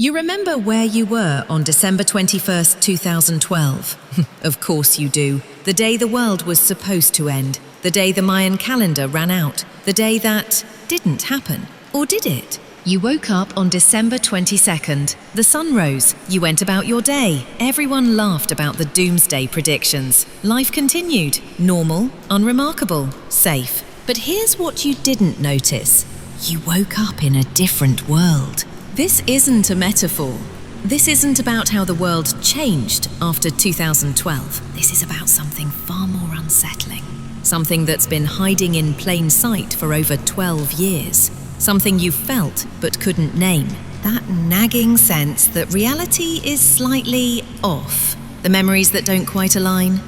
You remember where you were on December 21st, 2012? Of course you do. The day the world was supposed to end. The day the Mayan calendar ran out. The day that didn't happen. Or did it? You woke up on December 22nd. The sun rose. You went about your day. Everyone laughed about the doomsday predictions. Life continued. Normal, unremarkable, safe. But here's what you didn't notice. You woke up in a different world. This isn't a metaphor. This isn't about how the world changed after 2012. This is about something far more unsettling. Something that's been hiding in plain sight for over 12 years. Something you felt but couldn't name. That nagging sense that reality is slightly off. The memories that don't quite align.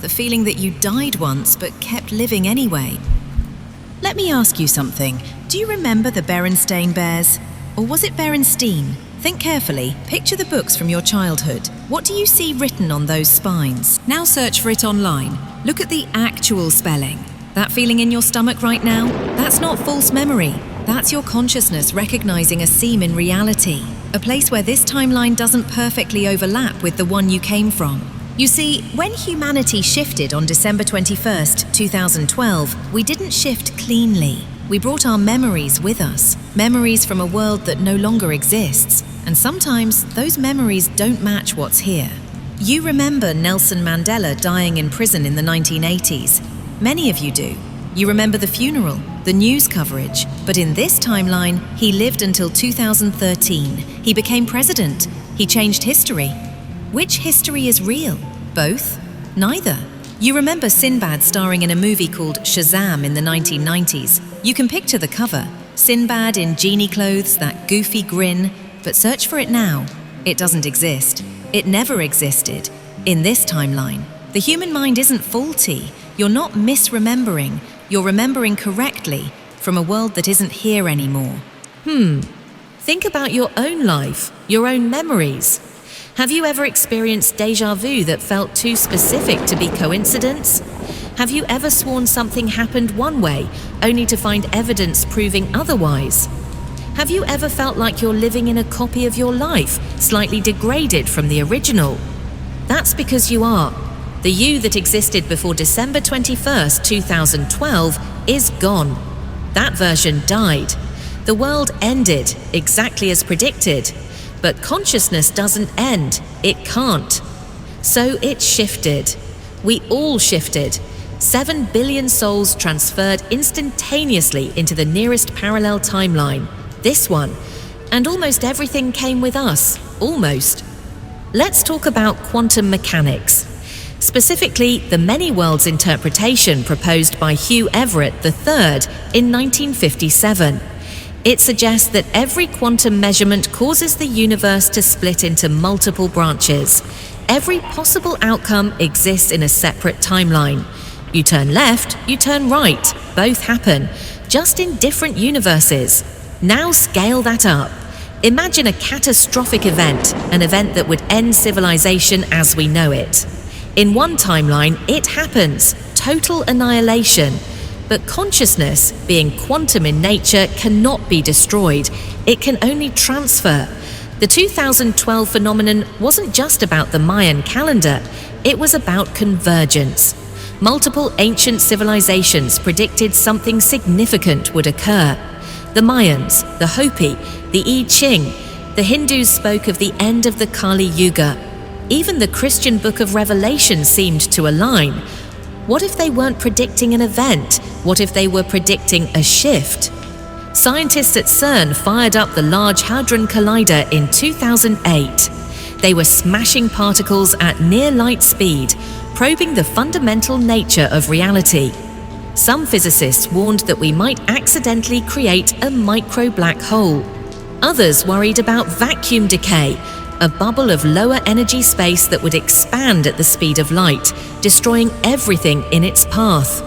The feeling that you died once but kept living anyway. Let me ask you something. Do you remember the Berenstain Bears? Or was it Berenstein? Think carefully. Picture the books from your childhood. What do you see written on those spines? Now search for it online. Look at the actual spelling. That feeling in your stomach right now? That's not false memory. That's your consciousness recognizing a seam in reality. A place where this timeline doesn't perfectly overlap with the one you came from. You see, when humanity shifted on December 21st, 2012, we didn't shift cleanly. We brought our memories with us, memories from a world that no longer exists. And sometimes those memories don't match what's here. You remember Nelson Mandela dying in prison in the 1980s. Many of you do. You remember the funeral, the news coverage. But in this timeline, he lived until 2013. He became president. He changed history. Which history is real? Both? Neither. You remember Sinbad starring in a movie called Shazam in the 1990s. You can picture the cover. Sinbad in genie clothes, that goofy grin. But search for it now. It doesn't exist. It never existed. In this timeline, the human mind isn't faulty. You're not misremembering. You're remembering correctly from a world that isn't here anymore. Think about your own life, your own memories. Have you ever experienced déjà vu that felt too specific to be coincidence? Have you ever sworn something happened one way, only to find evidence proving otherwise? Have you ever felt like you're living in a copy of your life, slightly degraded from the original? That's because you are. The you that existed before December 21st, 2012 is gone. That version died. The world ended, exactly as predicted. But consciousness doesn't end. It can't. So it shifted. We all shifted. 7 billion souls transferred instantaneously into the nearest parallel timeline. This one. And almost everything came with us. Almost. Let's talk about quantum mechanics. Specifically, the many worlds interpretation proposed by Hugh Everett III in 1957. It suggests that every quantum measurement causes the universe to split into multiple branches. Every possible outcome exists in a separate timeline. You turn left, you turn right. Both happen, just in different universes. Now scale that up. Imagine a catastrophic event, an event that would end civilization as we know it. In one timeline, it happens, total annihilation. But consciousness, being quantum in nature, cannot be destroyed. It can only transfer. The 2012 phenomenon wasn't just about the Mayan calendar. It was about convergence. Multiple ancient civilizations predicted something significant would occur. The Mayans, the Hopi, the I Ching. The Hindus spoke of the end of the Kali Yuga. Even the Christian book of Revelation seemed to align. What if they weren't predicting an event? What if they were predicting a shift? Scientists at CERN fired up the Large Hadron Collider in 2008. They were smashing particles at near light speed, probing the fundamental nature of reality. Some physicists warned that we might accidentally create a micro black hole. Others worried about vacuum decay, a bubble of lower energy space that would expand at the speed of light, destroying everything in its path.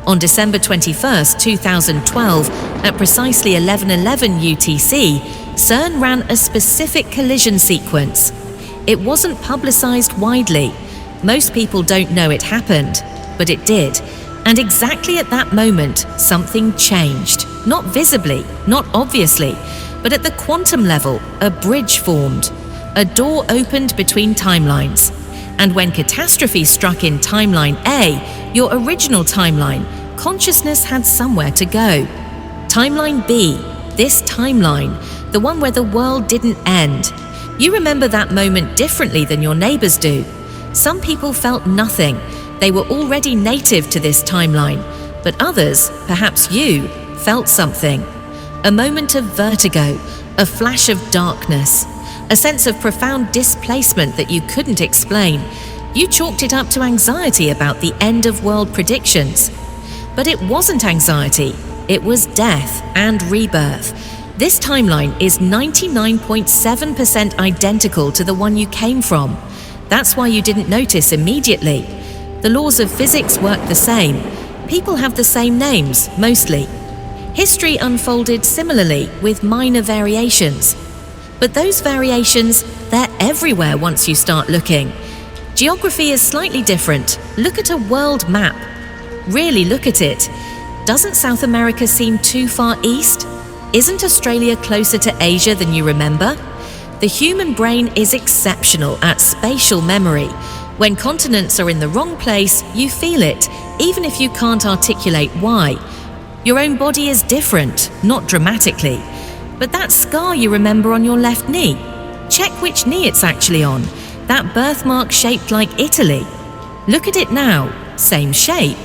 On December 21st, 2012, at precisely 11:11 UTC, CERN ran a specific collision sequence. It wasn't publicized widely. Most people don't know it happened, but it did. And exactly at that moment, something changed. Not visibly, not obviously, But at the quantum level, a bridge formed. A door opened between timelines. And when catastrophe struck in timeline A, your original timeline, consciousness had somewhere to go. Timeline B, this timeline, the one where the world didn't end. You remember that moment differently than your neighbors do. Some people felt nothing. They were already native to this timeline. But others, perhaps you, felt something. A moment of vertigo, a flash of darkness, a sense of profound displacement that you couldn't explain. You chalked it up to anxiety about the end of world predictions. But it wasn't anxiety, it was death and rebirth. This timeline is 99.7% identical to the one you came from. That's why you didn't notice immediately. The laws of physics work the same. People have the same names, mostly. History unfolded similarly with minor variations. But those variations, they're everywhere once you start looking. Geography is slightly different. Look at a world map. Really look at it. Doesn't South America seem too far east? Isn't Australia closer to Asia than you remember? The human brain is exceptional at spatial memory. When continents are in the wrong place, you feel it, even if you can't articulate why. Your own body is different, not dramatically. But that scar you remember on your left knee, check which knee it's actually on. That birthmark shaped like Italy. Look at it now, same shape.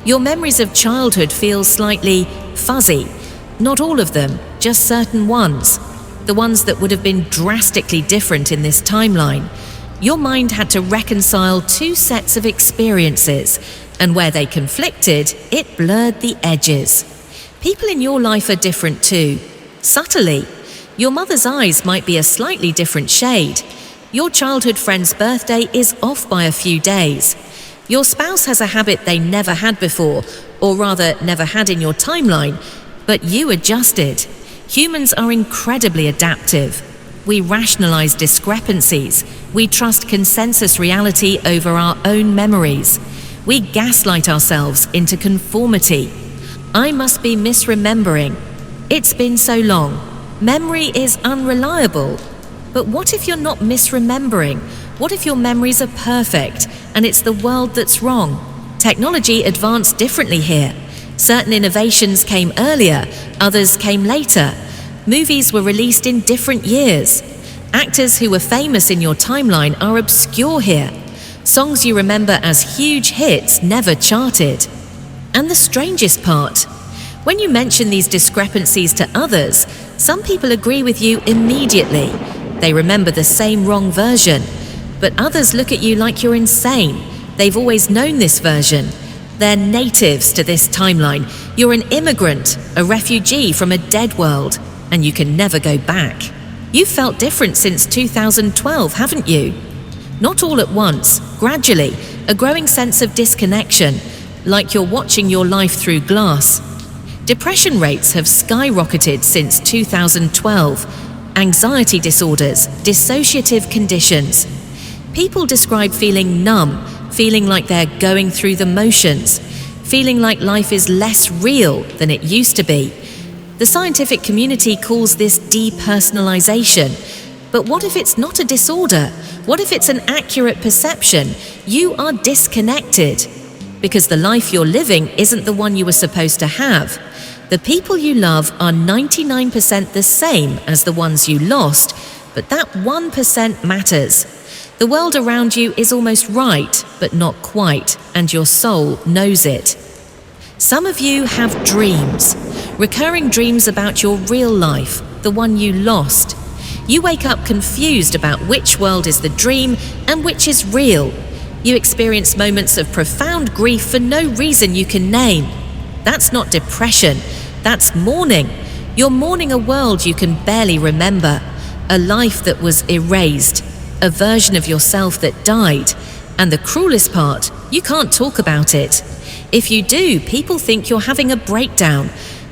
Your memories of childhood feel slightly fuzzy. Not all of them, just certain ones. The ones that would have been drastically different in this timeline. Your mind had to reconcile two sets of experiences, and where they conflicted, it blurred the edges. People in your life are different too, subtly. Your mother's eyes might be a slightly different shade. Your childhood friend's birthday is off by a few days. Your spouse has a habit they never had before, or rather never had in your timeline, but you adjusted. Humans are incredibly adaptive. We rationalize discrepancies. We trust consensus reality over our own memories. We gaslight ourselves into conformity. I must be misremembering. It's been so long. Memory is unreliable. But what if you're not misremembering? What if your memories are perfect and it's the world that's wrong? Technology advanced differently here. Certain innovations came earlier, others came later. Movies were released in different years. Actors who were famous in your timeline are obscure here. Songs you remember as huge hits never charted. And the strangest part, when you mention these discrepancies to others, some people agree with you immediately. They remember the same wrong version. But others look at you like you're insane. They've always known this version. They're natives to this timeline. You're an immigrant, a refugee from a dead world, and you can never go back. You've felt different since 2012, haven't you? Not all at once, gradually, a growing sense of disconnection, like you're watching your life through glass. Depression rates have skyrocketed since 2012. Anxiety disorders, dissociative conditions. People describe feeling numb, feeling like they're going through the motions, feeling like life is less real than it used to be. The scientific community calls this depersonalization. But what if it's not a disorder? What if it's an accurate perception? You are disconnected because the life you're living isn't the one you were supposed to have. The people you love are 99% the same as the ones you lost, but that 1% matters. The world around you is almost right, but not quite, and your soul knows it. Some of you have dreams, recurring dreams about your real life, the one you lost. You wake up confused about which world is the dream and which is real. You experience moments of profound grief for no reason you can name. That's not depression, that's mourning. You're mourning a world you can barely remember, a life that was erased, a version of yourself that died. And the cruelest part, you can't talk about it. If you do, people think you're having a breakdown.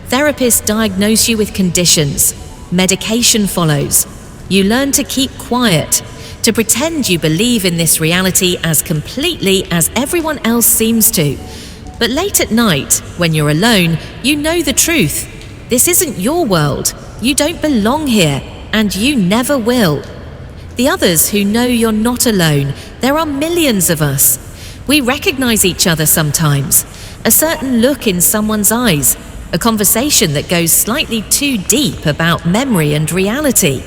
Therapists diagnose you with conditions. Medication follows. You learn to keep quiet, to pretend you believe in this reality as completely as everyone else seems to. But late at night, when you're alone, you know the truth. This isn't your world. You don't belong here, and you never will. The others who know you're not alone, there are millions of us. We recognize each other sometimes. A certain look in someone's eyes, a conversation that goes slightly too deep about memory and reality,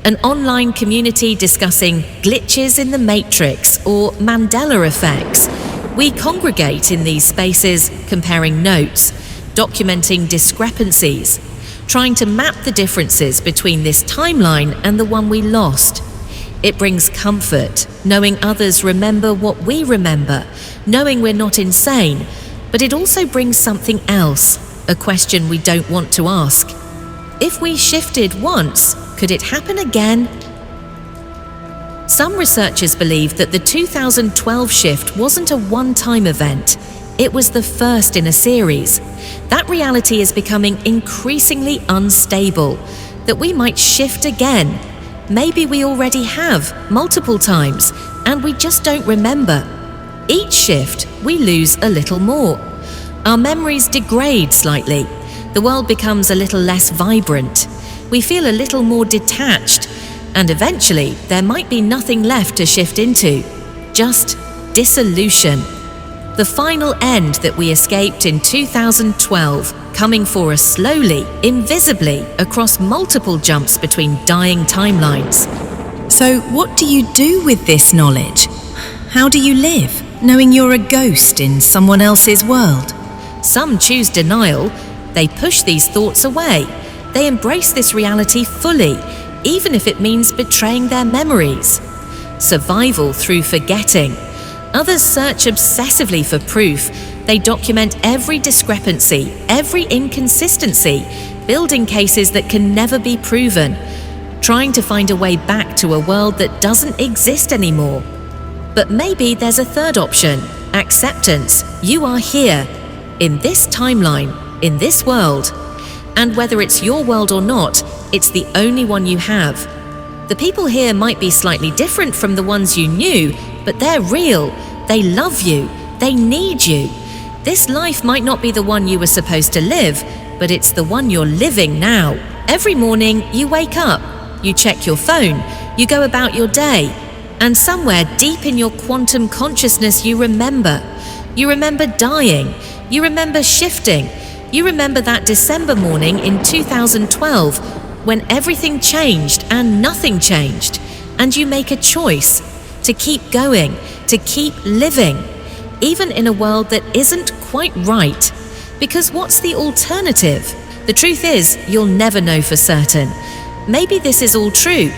an online community discussing glitches in the matrix or Mandela effects. We congregate in these spaces, comparing notes, documenting discrepancies, trying to map the differences between this timeline and the one we lost. It brings comfort, knowing others remember what we remember, knowing we're not insane, but it also brings something else, a question we don't want to ask. If we shifted once, could it happen again? Some researchers believe that the 2012 shift wasn't a one-time event. It was the first in a series. That reality is becoming increasingly unstable, that we might shift again. Maybe we already have, multiple times, and we just don't remember. Each shift, we lose a little more. Our memories degrade slightly. The world becomes a little less vibrant. We feel a little more detached, and eventually there might be nothing left to shift into. Just dissolution. The final end that we escaped in 2012, coming for us slowly, invisibly, across multiple jumps between dying timelines. So what do you do with this knowledge? How do you live, knowing you're a ghost in someone else's world? Some choose denial. They push these thoughts away. They embrace this reality fully, even if it means betraying their memories. Survival through forgetting. Others search obsessively for proof. They document every discrepancy, every inconsistency, building cases that can never be proven, trying to find a way back to a world that doesn't exist anymore. But maybe there's a third option: acceptance. You are here, in this timeline, in this world. And whether it's your world or not, it's the only one you have. The people here might be slightly different from the ones you knew, but they're real. They love you. They need you. This life might not be the one you were supposed to live, but it's the one you're living now. Every morning, you wake up, you check your phone, you go about your day, and somewhere deep in your quantum consciousness you remember. You remember dying. You remember shifting. You remember that December morning in 2012 when everything changed and nothing changed, and you make a choice to keep going, to keep living, even in a world that isn't quite right. Because what's the alternative? The truth is, you'll never know for certain. Maybe this is all true.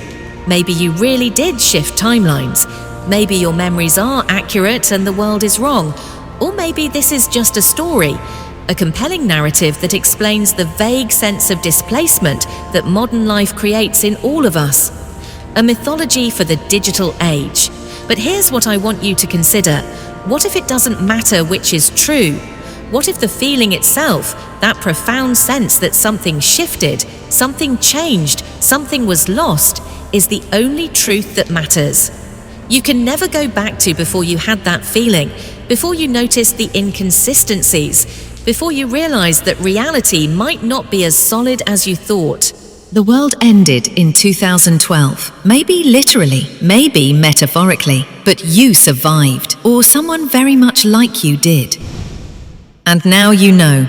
Maybe you really did shift timelines. Maybe your memories are accurate and the world is wrong. Or maybe this is just a story, a compelling narrative that explains the vague sense of displacement that modern life creates in all of us. A mythology for the digital age. But here's what I want you to consider. What if it doesn't matter which is true? What if the feeling itself, that profound sense that something shifted, something changed, something was lost, is the only truth that matters? You can never go back to before you had that feeling, before you noticed the inconsistencies, before you realized that reality might not be as solid as you thought. The world ended in 2012, maybe literally, maybe metaphorically, but you survived, or someone very much like you did. And now you know.